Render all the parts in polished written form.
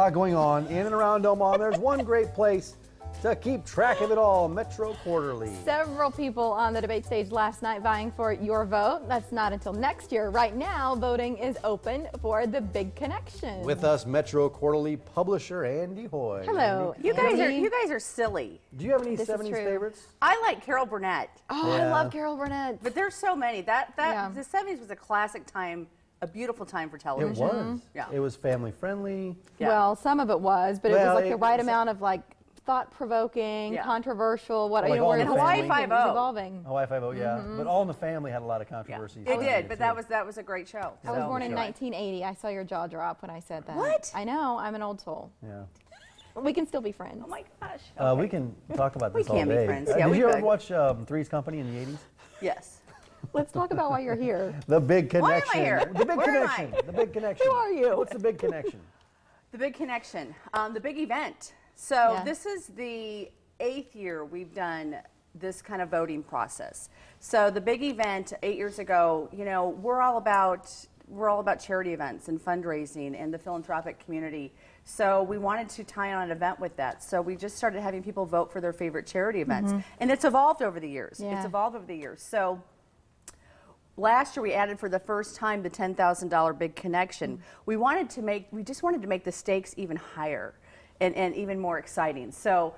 Going on in and around Omaha. There's one great place to keep track of it all, Metro Quarterly. Several people on the debate stage last night vying for your vote. That's not until next year. Right now, voting is open for the Big Connection. With us, Metro Quarterly publisher Andy Hoy. Hello, Andy. You guys are silly. Do you have any This is 70s true. favorites? I like Carol Burnett, Oh, Yeah. I love Carol Burnett. but there's so many. The 70s was a classic time, a beautiful time for It television. was. Yeah. It was family friendly. Yeah. Well, some of it was, but it Well, was like it the right was- amount of like thought-provoking, Yeah. controversial. What Like you know, All where in the it's Family. thinking, it's Hawaii evolving. Hawaii Five-0, yeah. But All in the Family had a lot of Yeah. controversies. It did, but that too. was a great show. I was So, born in anyway. 1980. I saw your jaw drop when I said that. What? I know. I'm an old soul. Yeah. We can still be friends. Oh my gosh. We Okay. can talk about We this all can be day. friends. Yeah, Did we you ever could. watch Three's Company in the 80s? Yes. Let's talk about why you're here. The Big Why am I Connection. here? The Big Where am Connection. I? The Big Connection. Who are you? What's the Big Connection? The Big Connection, the big event. So Yeah. this is the 8th year we've done this kind of voting process. So the big event 8 years ago, you know, we're all about charity events and fundraising and the philanthropic community. So we wanted to tie on an event with that. So we just started having people vote for their favorite charity events. And it's evolved over the years. Yeah. It's evolved over the years. So last year we added for the first time the $10,000 Big Connection. We just wanted to make the stakes even higher and even more exciting. So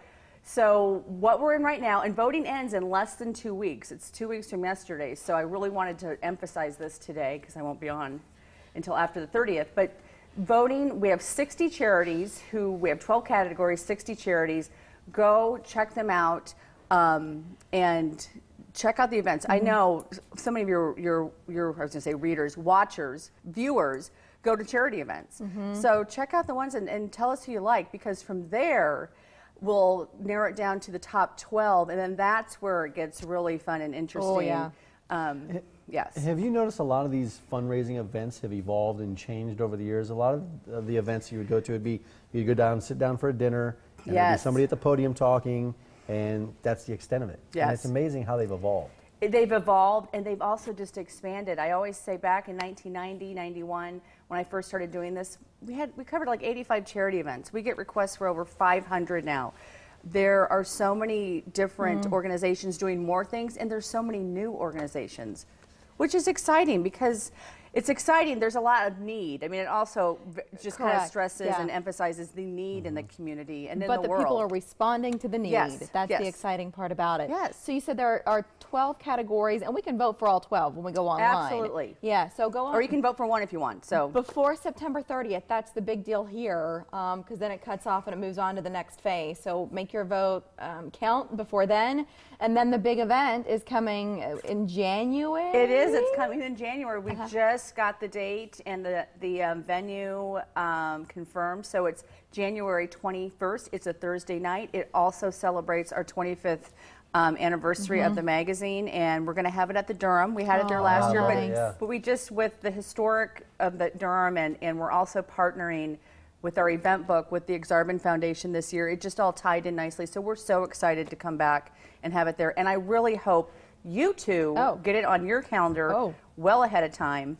what we're in right now, and voting ends in less than 2 weeks. It's 2 weeks from yesterday. So I really wanted to emphasize this today because I won't be on until after the 30th. But voting, we have 60 charities we have 12 categories, 60 charities. Go check them out and check out the events. I know so many of your I was going to say readers, watchers, viewers go to charity events. So check out the ones and tell us who you like, because from there we'll narrow it down to the top 12, and then that's where it gets really fun and interesting. Oh, yeah. Yes. Have you noticed a lot of these fundraising events have evolved and changed over the years? A lot of the events you would go to would be you'd go down, sit down for a dinner, and there'd be Yes. somebody at the podium talking, and that's the extent of it. And Yes. it's amazing how they've evolved. They've evolved, and they've also just expanded. I always say back in 1990, 91, when I first started doing this, we covered like 85 charity events. We get requests for over 500 now. There are so many different organizations doing more things, and there's so many new organizations, which is exciting because it's exciting. There's a lot of need. I mean, it also just kind of Correct. stresses Yeah. and emphasizes the need in the community and in But the the world. people are responding to the need. Yes, That's yes. the exciting part about it. Yes. So you said there are 12 categories, and we can vote for all 12 when we go online. Absolutely. Yeah, so go on. Or you can vote for one if you want. So Before September 30th, that's the big deal here, because then it cuts off and it moves on to the next phase. So make your vote count before then. And then the big event is coming in January. it is. It's coming in January. We just got the date and the venue confirmed. So it's January 21st. It's a Thursday night. It also celebrates our 25th anniversary of the magazine, and we're going to have it at the Durham. We had it there last year, nice. but we just, with the historic of the Durham, and we're also partnering with our event book with the Exarban Foundation this year. It just all tied in nicely. So we're so excited to come back and have it there. And I really hope you two get it on your calendar well ahead of time.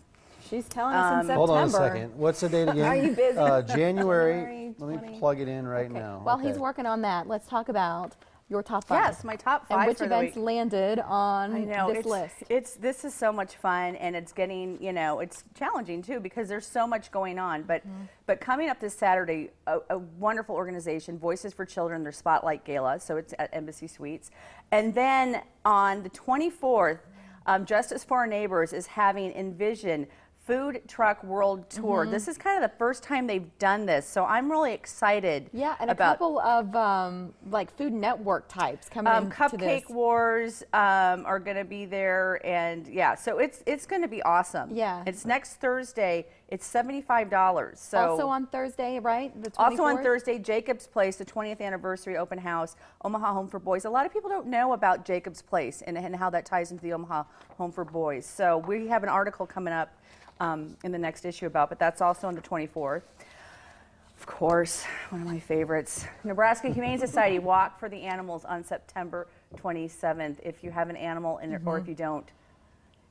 She's telling us in September. Hold on a second. What's the date again? Are you busy? January. Let me 20. plug it in right now. While Okay. he's working on that, let's talk about your top 5. Yes, my top 5 and which for the events week. landed on I know, this list. This is so much fun, and it's getting, it's challenging too because there's so much going on. But coming up this Saturday, a wonderful organization, Voices for Children, their Spotlight Gala, so it's at Embassy Suites. And then on the 24th, Justice for Our Neighbors is having Envision Food Truck World Tour. This is kind of the first time they've done this, so I'm really excited. Yeah, and about a couple of like Food Network types coming into Cupcake this. Wars are going to be there, and yeah, so it's going to be awesome. Yeah. It's next Thursday. It's $75. So Also on Thursday, right? The 24th? also on Thursday, Jacob's Place, the 20th anniversary open house, Omaha Home for Boys. A lot of people don't know about Jacob's Place and how that ties into the Omaha Home for Boys. So we have an article coming up in the next issue about, but that's also on the 24th. Of course, one of my favorites, Nebraska Humane Society Walk for the Animals on September 27th. If you have an animal in it, or if you don't,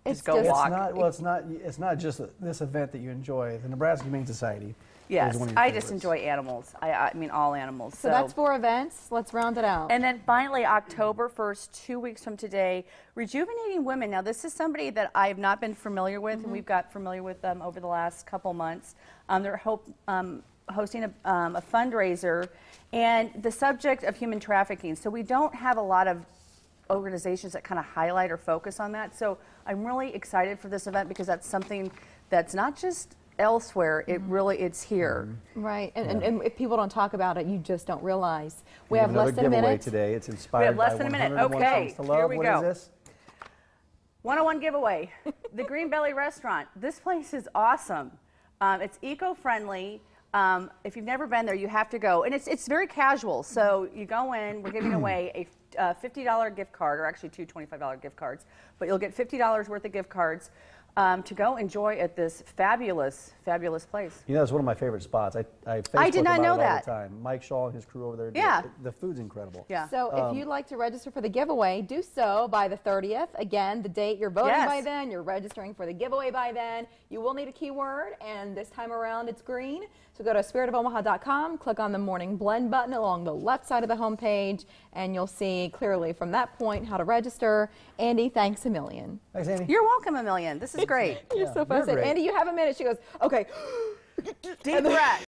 just go just- walk. It's not just this event that you enjoy. The Nebraska Humane Society. Yes, is one of your I just favorites. enjoy animals. I mean all animals. So that's 4 events. Let's round it out. And then finally, October 1st, 2 weeks from today, Rejuvenating Women. Now, this is somebody that I have not been familiar with, and we've got familiar with them over the last couple months. They're hosting a fundraiser, and the subject of human trafficking. So we don't have a lot of organizations that kind of highlight or focus on that. So I'm really excited for this event because that's something that's not just elsewhere, it's here. Right, and if people don't talk about it, you just don't realize. We We have another less than a giveaway minute. today. It's We inspired have less by than a minute. 101 Okay, Songs to Love. here we What go. is this? 101 giveaway. The Green Belly Restaurant. This place is awesome. It's eco-friendly. If you've never been there, you have to go. And it's very casual. So you go in, we're giving away a $50 gift card, or actually 2 $25 gift cards. But you'll get $50 worth of gift cards to go enjoy at this fabulous, fabulous place. You know, it's one of my favorite spots. I Facebook did not about know it all that. the time. Mike Shaw and his crew over there. Yeah. The food's incredible. Yeah. So if you'd like to register for the giveaway, do so by the 30th. Again, the date you're voting Yes. by then, you're registering for the giveaway by then. You will need a keyword, and this time around it's green. So go to spiritofomaha.com, click on the Morning Blend button along the left side of the homepage, and you'll see clearly from that point how to register. Andy, thanks a million. Thanks, Andy. You're welcome, a million. This is great. You're so fun. I said, great. Andy, you have a minute. She goes, okay. Deep breath.